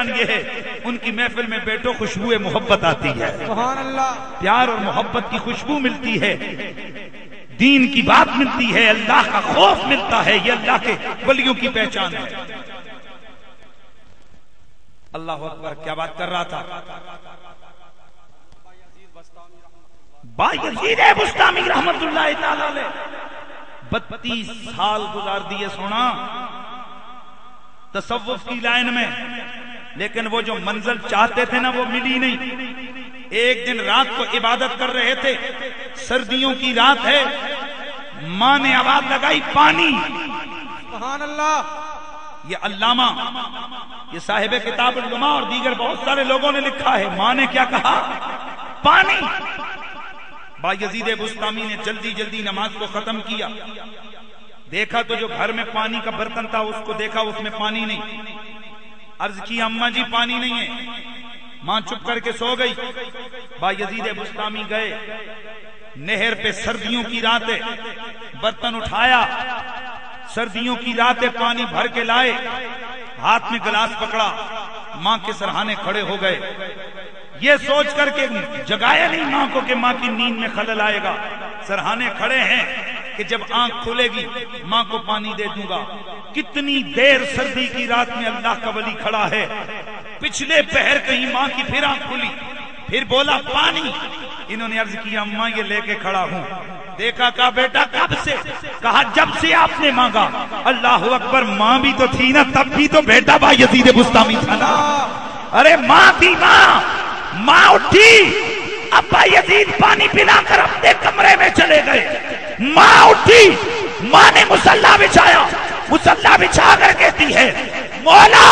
یہ ہے ان کی محفل میں بیٹو خوشبو محبت آتی ہے، سبحان اللہ، پیار اور محبت کی خوشبو ملتی ہے، دین کی بات ملتی ہے، اللہ کا خوف ملتا ہے، یہ اللہ کے ولیوں کی پہچان ہے۔ اللہ اکبر، کیا بات کر رہا تھا؟ بایزید بسطامی رحمت اللہ تعالی علیہ 32 سال گزار دیے سونا تصوف کی لائن میں، لیکن وہ جو منزل چاہتے تھے نا وہ ملی نہیں۔ ایک دن رات کو عبادت کر رہے تھے، سردیوں کی رات ہے، ماں نے آواز لگائی پانی۔ سبحان اللہ، یہ علامہ، یہ صاحب کتاب العلماء اور دیگر بہت سارے لوگوں نے لکھا ہے، ماں نے کیا کہا؟ پانی۔ بایزید بسطامی نے جلدی جلدی نماز کو ختم کیا، دیکھا تو جو گھر میں پانی کا برتن تھا اس کو دیکھا، اس میں پانی نہیں۔ عرض کی اماں جی پانی نہیں ہے، ماں چپ کر کے سو گئی۔ بایزید بسطامی گئے نہر پہ، سردیوں کی رات ہے، برتن اٹھایا، سردیوں کی رات ہے، پانی بھر کے لائے، ہاتھ میں گلاس پکڑا، ماں کے سرہانے کھڑے ہو گئے، یہ سوچ کر کے جگایا نہیں ماں کو کہ ماں کی نیند میں خلل آئے گا، سرہانے کھڑے ہیں کہ جب آنکھ کھلے گی ماں کو پانی دے دوں گا۔ کتنی دیر سردی کی رات میں اللہ کا ولی کھڑا ہے، پچھلے پہر کہیں ماں کی پھر آنکھ کھلی، پھر بولا پانی۔ انہوں نے عرض کیا اماں یہ لے کے کھڑا ہوں۔ دیکھا، کہا بیٹا کب سے؟ کہا جب سے آپ نے مانگا۔ اللہ اکبر، ماں بھی تو تھی نا تب بھی تو بیٹا بایزید بسطامی تھا نا۔ ارے ماں تھی، ماں اٹھی، ابا یزید پانی پلا کر اپنے کمرے میں چلے گئے۔ ماں اٹھی، ماں نے مصلی بچھایا، مصلی بچھا کر کہتی ہے مولا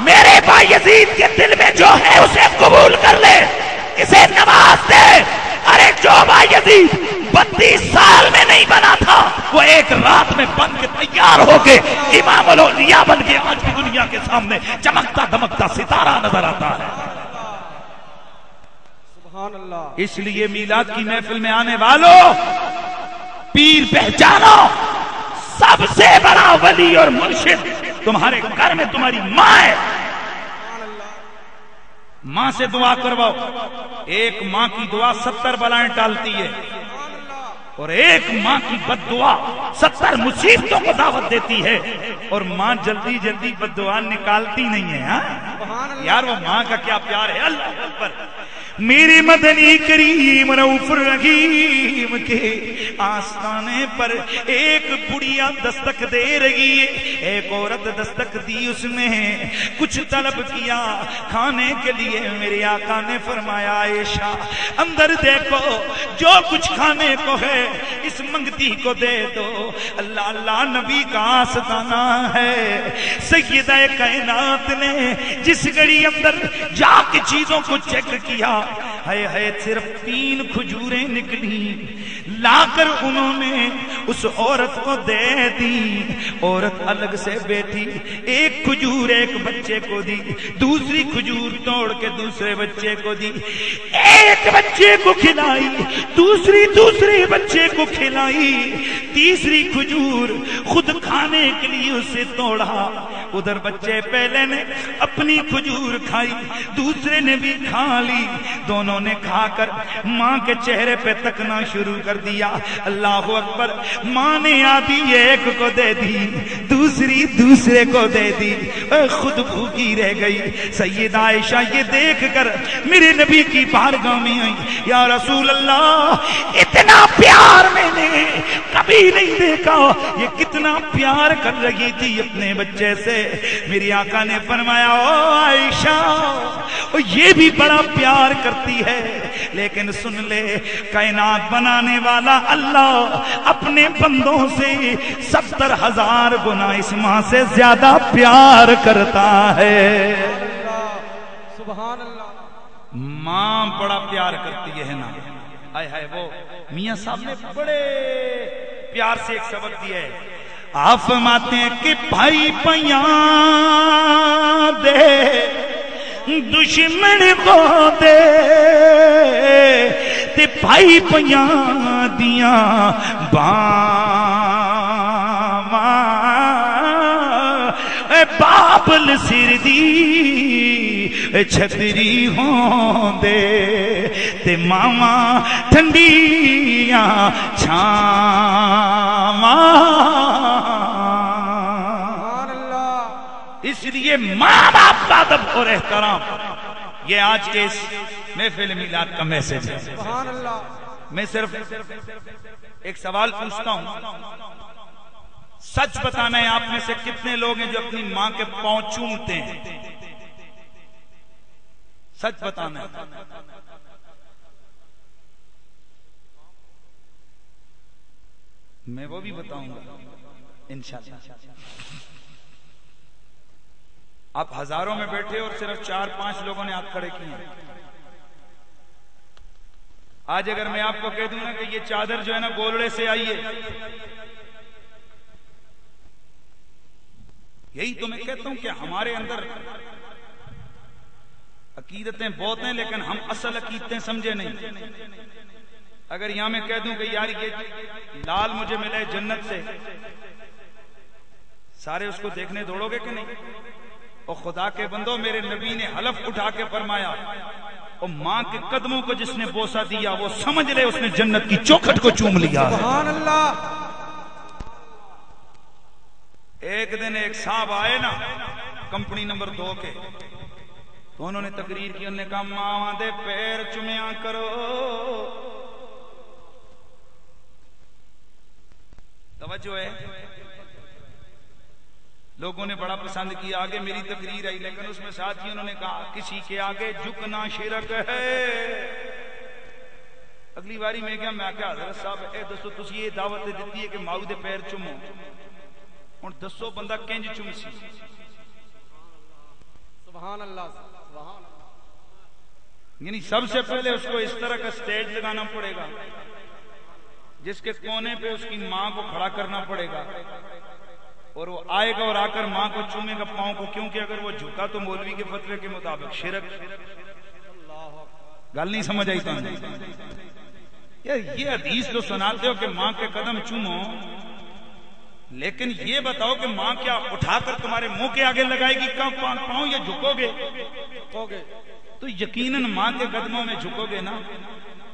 میرے بایزید کے دل میں جو ہے اسے قبول کر لے، اسے نواز دے۔ ارے جو بایزید 32 سال میں نہیں بنا تھا وہ ایک رات میں بن کے تیار ہو کے امام الاولیاء بن کے آج کی دنیا کے سامنے چمکتا دمکتا ستارہ نظر آتا ہے۔ اس لیے میلاد کی محفل میں آنے والوں پیر پہچانو، سب سے بڑا ولی اور مرشد تمہارے گھر میں تمہاری ماں ہے۔ ماں سے دعا کرواؤ، ایک ماں کی دعا 70 بلائیں ٹالتی ہے، اور ایک ماں کی بد دعا 70 مصیبتوں کو دعوت دیتی ہے، اور ماں جلدی جلدی بد دعا نکالتی نہیں ہے۔ ہاں یار، وہ ماں کا کیا پیار ہے۔ اللہ اکبر، میرے مدنی کریم رؤوف الرحیم کے آستانے پر ایک بڑھیا دستک دے رہی ہے، ایک عورت دستک دی، اس نے کچھ طلب کیا کھانے کے لیے۔ میرے آقا نے فرمایا عائشہ اندر دیکھو، جو کچھ کھانے کو ہے اس منگتی کو دے دو۔ اللہ اللہ، نبی کا آستانہ ہے۔ سیدہ کائنات نے جس گھڑی اندر جا کے چیزوں کو چیک کیا، ہے صرف 3 کھجوریں نکلی، لا کر انہوں نے اس عورت کو دے دی۔ عورت الگ سے بیٹھی، ایک کھجور ایک بچے کو دی، دوسری کھجور توڑ کے دوسرے بچے کو دی، ایک بچے کو کھلائی، دوسرے بچے کو کھلائی، تیسری کھجور خود کھانے کے لیے اسے توڑا۔ ادھر بچے پہلے نے اپنی کھجور کھائی، دوسرے نے بھی کھا لی، دونوں نے کھا کر ماں کے چہرے پہ تکنا شروع کر دیا۔ اللہ اکبر، ماں نے آدھی ایک کو دے دی، دوسرے کو دے دی، خود بھوکی رہ گئی۔ سیدہ عائشہ یہ دیکھ کر میرے نبی کی بارگاہ میں آئی، یا رسول اللہ اتنا پیار میں نے کبھی نہیں دیکھا، یہ کتنا پیار کر رہی تھی اپنے بچے سے۔ میری آقا نے فرمایا او عائشہ یہ بھی بڑا پیار کرتی ہے، لیکن سن لے کائنات بنانے والا اللہ اپنے بندوں سے 70,000 گنا اس ماں سے زیادہ پیار کرتا ہے۔ سبحان اللہ، ماں بڑا پیار کرتی ہے نا۔ آئے ہائے، وہ میاں صاحب نے بڑے پیار سے ایک سبق دیا ہے۔ آپ فرماتے ہیں کہ بھائی پیاں دے دشمن کو دے تے بھائی پیاں دیاں باواں بابل سر دی چھتری ہوں دے تے ماما ٹھنڈیاں چھاواں. اس لیے ماں باپ کا ادب اور احترام یہ آج کے اس محفل میلاد کا میسج ہے. سبحان اللہ. میں صرف ایک سوال پوچھتا ہوں, سچ بتانا ہے آپ میں سے کتنے لوگ ہیں جو اپنی ماں کے پاؤں چومتے ہیں؟ سچ بتانا ہے. میں وہ بھی بتاؤں گا انشاءاللہ. آپ ہزاروں میں بیٹھے اور صرف 4-5 لوگوں نے ہاتھ کھڑے کیے ہیں. آج اگر میں آپ کو کہہ دوں نا کہ یہ چادر جو ہے نا گولڑے سے آئی ہے, یہی تو میں کہتا ہوں کہ ہمارے اندر عقیدتیں بہت ہیں لیکن ہم اصل عقیدتیں سمجھے نہیں. اگر یہاں میں کہہ دوں کہ یار یہ لال مجھے ملا ہے جنت سے, سارے اس کو دیکھنے دوڑو گے کہ نہیں؟ اور خدا کے بندو, میرے نبی نے حلف اٹھا کے فرمایا, اور ماں کے قدموں کو جس نے بوسہ دیا وہ سمجھ لے اس نے جنت کی چوکھٹ کو چوم لیا. سبحان اللہ. ایک دن ایک صاحب آئے نا کمپنی نمبر 2 کے, تو انہوں نے تقریر کی, انہوں نے کہا ماں دے پیر چومیا کرو. توجہ ہے, لوگوں نے بڑا پسند کیا. آگے میری تقریر آئی لیکن اس میں ساتھ ہی انہوں نے کہا کسی کے آگے جھکنا شرک ہے. اگلی باری میں کیا, میں کہا حضرت صاحب اے دسو تسی یہ دعوت دیتی ہے کہ ماؤ دے پیر چومو, ہن دسو بندہ کنج چومسی؟ سبحان اللہ. سبحان اللہ. یعنی سب سے پہلے اس کو اس طرح کا سٹیج لگانا پڑے گا جس کے کونے پہ اس کی ماں کو کھڑا کرنا پڑے گا, اور وہ آئے گا اور آ کر ماں کو چومے گا پاؤں کو, کیونکہ اگر وہ جھکا تو مولوی کے فتوے کے مطابق شرک. گل نہیں سمجھ آئی؟ تو یار یہ حدیث جو سناتے ہو کہ ماں کے قدم چومو, لیکن یہ بتاؤ کہ ماں کیا اٹھا کر تمہارے منہ کے آگے لگائے گی پاؤں, یا جھکو گے؟ تو یقیناً ماں کے قدموں میں جھکو گے نا.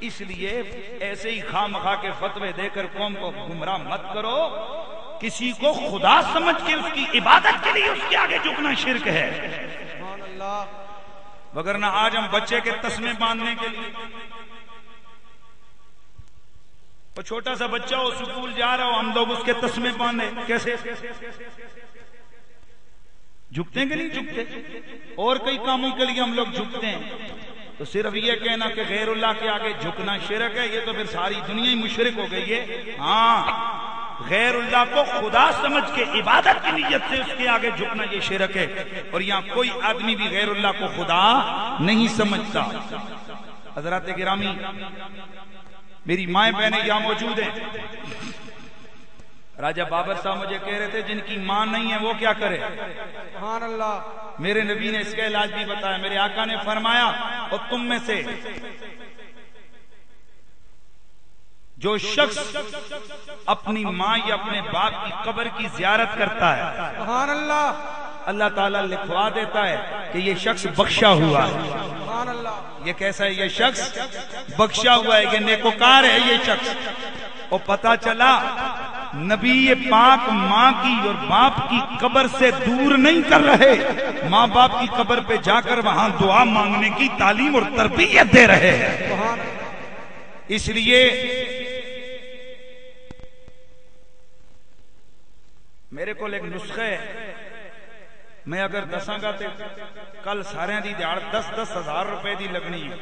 اس لیے ایسے ہی خواہ مخواہ کے فتوے دے کر قوم کو گمراہ مت کرو. کسی کو خدا سمجھ کے اس کی عبادت کے لیے اس کے آگے جھکنا شرک ہے. سبحان اللہ. وگرنہ آج ہم بچے کے تسمے باندھنے کے لیے, وہ چھوٹا سا بچہ ہو سکول جا رہا ہو, ہم لوگ اس کے تسمے باندھے, کیسے جھکتے ہیں کہ نہیں جھکتے؟ اور کئی کاموں کے لیے ہم لوگ جھکتے ہیں. تو صرف یہ کہنا کہ غیر اللہ کے آگے جھکنا شرک ہے, یہ تو پھر ساری دنیا ہی مشرک ہو گئی ہے. ہاں, غیر اللہ کو خدا سمجھ کے عبادت کی نیت سے اس کے آگے جھکنا یہ شرک ہے. اور یہاں کوئی آدمی بھی غیر اللہ کو خدا نہیں سمجھتا. حضرات گرامی, میری مائیں بہنیں یہاں موجود ہیں. راجہ بابر صاحب مجھے کہہ رہے تھے جن کی ماں نہیں ہے وہ کیا کرے؟ سبحان اللہ. میرے نبی نے اس کا علاج بھی بتایا. میرے آقا نے فرمایا, اور تم میں سے جو شخص اپنی ماں یا اپنے باپ کی قبر کی زیارت کرتا ہے, سبحان اللہ, اللہ تعالیٰ لکھوا دیتا ہے کہ یہ شخص بخشا ہوا ہے. سبحان اللہ. یہ کیسا ہے؟ یہ شخص بخشا ہوا ہے, یہ نیکوکار ہے یہ شخص. اور پتا چلا نبی پاک ماں کی اور باپ کی قبر سے دور نہیں کر رہے, ماں باپ کی قبر پہ جا کر وہاں دعا مانگنے کی تعلیم اور تربیت دے رہے ہیں. اس لیے میرے کو ایک نسخہ ہے, میں اگر دساں گا تو کل سارے دی دیہڑ 10-10 ہزار روپے دی لگنی ہے.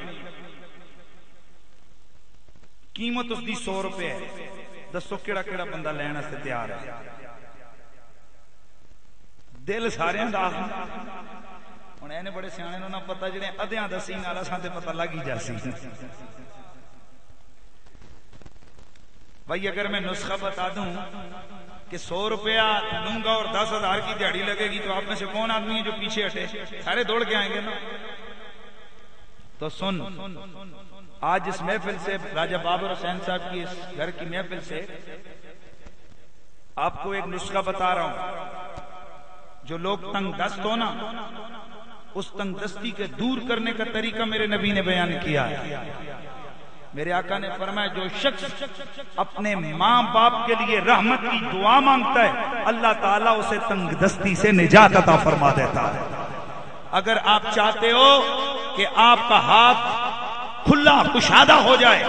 قیمت اس دی 100 روپے ہے. دسو کیڑا کیڑا بندہ لینا سے تیار ہے؟ دل سارے دا ہن اینے بڑے سیانے نوں نہ پتہ, جڑے ادھیاں دسی نال اساں تے پتہ لگ ہی جاسی. بھائی اگر میں نسخہ بتا دوں کہ 100 روپیہ لوں گا اور 10,000 کی دیہڑی لگے گی, تو آپ میں سے کون آدمی ہے جو پیچھے ہٹے؟ سارے دوڑ کے آئیں گے نا. تو سن, آج اس محفل سے, راجہ بابر حسین صاحب کی اس گھر کی محفل سے آپ کو ایک نسخہ بتا رہا ہوں. جو لوگ تنگ دست ہو نا, اس تنگ دستی کے دور کرنے کا طریقہ میرے نبی نے بیان کیا ہے. میرے آقا نے فرمایا جو شخص اپنے ماں باپ کے لیے رحمت کی دعا مانگتا ہے اللہ تعالیٰ اسے تنگ دستی سے نجات عطا فرما دیتا ہے. اگر آپ چاہتے ہو کہ آپ کا ہاتھ کھلا کشادہ ہو جائے،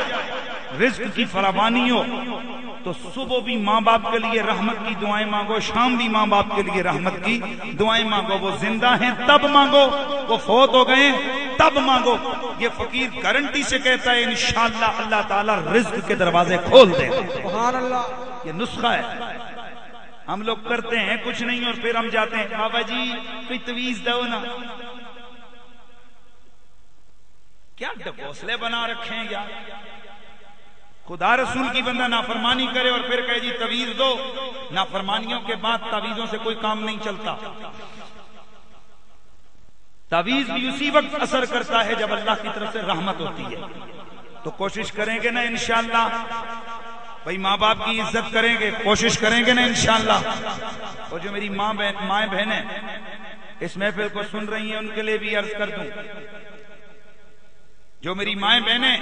رزق کی فراوانی ہو، تو صبح بھی ماں باپ کے لیے رحمت کی دعائیں مانگو، شام بھی ماں باپ کے لیے رحمت کی دعائیں مانگو. وہ زندہ ہیں تب مانگو، وہ فوت ہو گئے تب مانگو. یہ فقیر گارنٹی سے کہتا ہے انشاءاللہ اللہ تعالیٰ رزق کے دروازے کھول دے. سبحان اللہ. یہ نسخہ ہے. ہم لوگ کرتے ہیں کچھ نہیں اور پھر ہم جاتے ہیں بابا جی کوئی تویز دو نا. کیا ڈبوسلے بنا رکھے ہیں یار. خدا رسول کی بندہ نافرمانی کرے اور پھر کہے جی تویز دو. نافرمانیوں کے بعد تعویذوں سے کوئی کام نہیں چلتا. تعویذ بھی اسی وقت اثر کرتا ہے جب اللہ کی طرف سے رحمت ہوتی ہے. تو کوشش کریں گے نا انشاءاللہ بھائی ماں باپ کی عزت کریں گے، کوشش کریں گے نا انشاءاللہ. اور جو میری مائیں بہنیں اس محفل کو سن رہی ہیں ان کے لیے بھی عرض کر دوں، جو میری مائیں بہنیں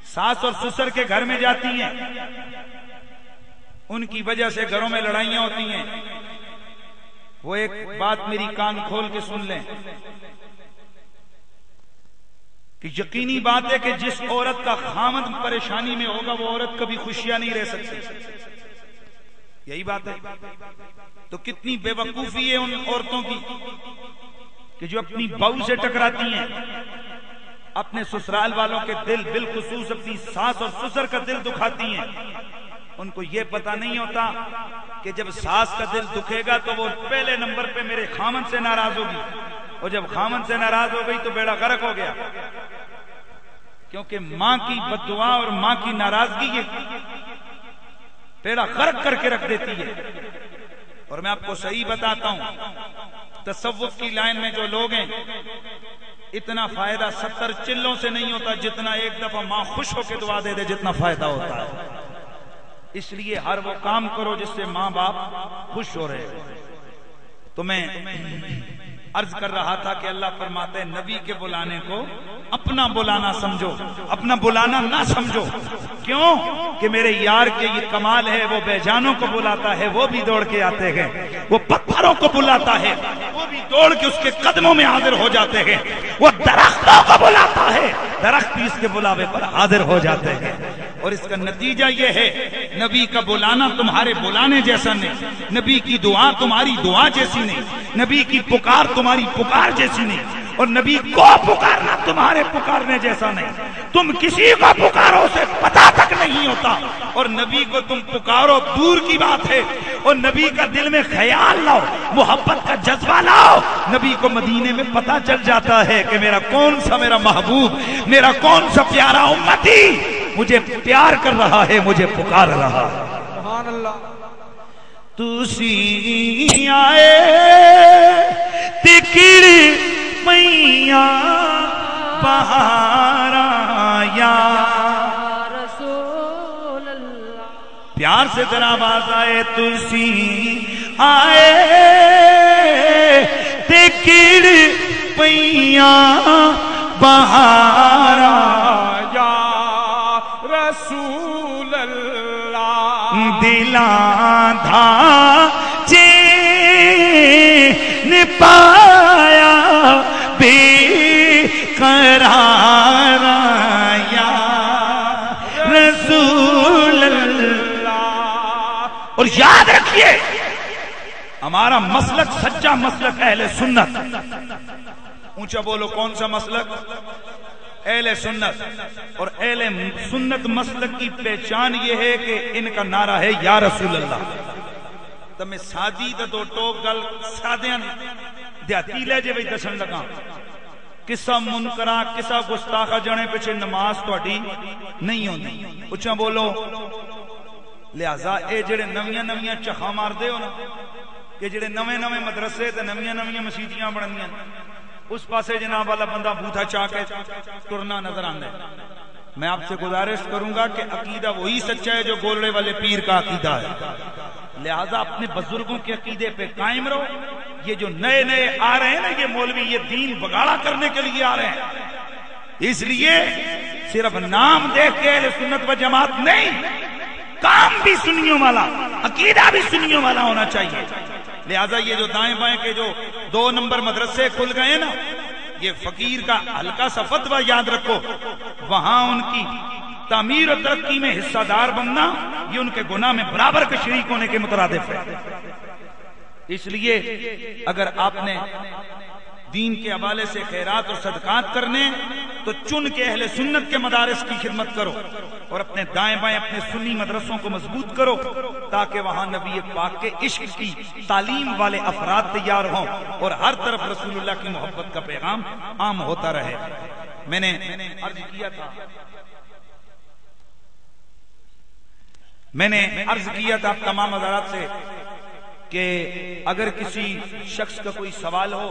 ساس اور سسر کے گھر میں جاتی ہیں ان کی وجہ سے گھروں میں لڑائیاں ہوتی ہیں. وہ ایک بات میری کان کھول کے سن لیں کہ یقینی بات ہے کہ جس عورت کا خامد پریشانی میں ہوگا وہ عورت کبھی خوشیاں نہیں رہ سکتی. یہی بات ہے. تو کتنی بے وقوفی ہے ان عورتوں کی کہ جو اپنی بہو سے ٹکراتی ہیں، اپنے سسرال والوں کے دل بالخصوص اپنی ساس اور سسر کا دل دکھاتی ہیں. ان کو یہ پتہ نہیں ہوتا کہ جب ساس کا دل دکھے گا تو وہ پہلے نمبر پہ میرے خامن سے ناراض ہوگی، اور جب خامن سے ناراض ہو گئی تو بیڑا غرق ہو گیا. کیونکہ ماں کی بد دعا اور ماں کی ناراضگی یہ بیڑا غرق کر کے رکھ دیتی ہے. اور میں آپ کو صحیح بتاتا ہوں، تصوف کی لائن میں جو لوگ ہیں اتنا فائدہ 70 چلوں سے نہیں ہوتا جتنا ایک دفعہ ماں خوش ہو کے دعا دے دے جتنا فائدہ ہوتا ہے. اس لیے ہر وہ کام کرو جس سے ماں باپ خوش ہو رہے. تو میں عرض کر رہا تھا کہ اللہ فرماتے ہیں نبی کے بلانے کو اپنا بلانا سمجھو، اپنا بلانا نہ سمجھو. کیوں کہ میرے یار کے یہ کمال ہے، وہ بے جانوں کو بلاتا ہے وہ بھی دوڑ کے آتے ہیں، وہ پتھروں کو بلاتا ہے وہ بھی دوڑ کے اس کے قدموں میں حاضر ہو جاتے ہیں، وہ درختوں کو بلاتا ہے درخت بھی اس کے بلاوے پر حاضر ہو جاتے ہیں. اور اس کا نتیجہ یہ ہے نبی کا بلانا تمہارے بلانے جیسا نہیں، نبی کی دعا تمہاری دعا جیسی نہیں، نبی کی پکار تمہاری پکار جیسی نہیں، اور نبی کو پکارنا تمہارے پکارنے جیسا نہیں. تم کسی کو پکارو اسے پتہ تک نہیں ہوتا، اور نبی کو تم پکارو دور کی بات ہے. اور نبی کا دل میں خیال لاؤ، محبت کا جذبہ لاؤ. نبی کو مدینے میں پتہ چل جاتا ہے کہ میرا کون سا میرا محبوب، میرا کون سا پیارا امتی مجھے پیار کر رہا ہے، مجھے پکار رہا ہے. سبحان اللہ. تسی آئے تکڑ میاں بہار آیا. رسول اللہ. پیار سے ذرا آواز آئے تسی آئے تکڑ میاں بہار آیا. رسول اللہ. دلاں دھا چین پایا بے قرار آیا. رسول اللہ. اور یاد رکھیے ہمارا مسلک سچا مسلک اہل سنت. اونچا بولو کون سا مسلک؟ اہل سنت. اور اہل سنت مسلک کی پہچان یہ ہے کہ ان کا نعرہ ہے یا رسول اللہ. تمہیں سادی دا دو ٹوک گل سادیاں دیاتی لے جے بھئی دسن لگا کسا منکرہ کسا گستاخہ جنے پچھے نماز تو اڈی نہیں ہوندی. اچھا بولو. لہذا اے جڑے نویاں نویاں چخا مار دے ہو نا کہ جڑے نوے نوے مدرسے تے نویاں نویاں مسیتیاں بڑھنیاں اس پاسے جناب والا بندہ بوتھا چاہ کے ٹرنا نظر آندہ ہے. میں آپ سے گزارش کروں گا کہ عقیدہ وہی سچا ہے جو گولڑے والے پیر کا عقیدہ ہے. لہذا اپنے بزرگوں کے عقیدے پہ قائم رہو. یہ جو نئے نئے آ رہے ہیں نا، یہ مولوی یہ دین بگاڑا کرنے کے لیے آ رہے ہیں، اس لیے صرف نام دیکھ کے اہل سنت و جماعت نہیں، کام بھی سنیوں والا، عقیدہ بھی سنیوں والا ہونا چاہیے۔ لہذا یہ جو دائیں بائیں کے جو 2 نمبر مدرسے کھل گئے نا، یہ فقیر کا ہلکا سا فتویٰ یاد رکھو، وہاں ان کی تعمیر و ترقی میں حصہ دار بننا یہ ان کے گناہ میں برابر کے شریک ہونے کے مترادف ہے۔ اس لیے اگر آپ نے دین کے حوالے سے خیرات اور صدقات کرنے تو چن کے اہل سنت کے مدارس کی خدمت کرو، اور اپنے دائیں بائیں اپنے سنی مدرسوں کو مضبوط کرو، تاکہ وہاں نبی پاک کے عشق کی تعلیم والے افراد تیار ہوں اور ہر طرف رسول اللہ کی محبت کا پیغام عام ہوتا رہے۔ میں نے عرض کیا تھا آپ تمام حضرات سے کہ اگر کسی شخص کا کوئی سوال ہو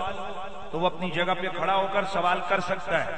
تو وہ اپنی جگہ پہ کھڑا ہو کر سوال کر سکتا ہے۔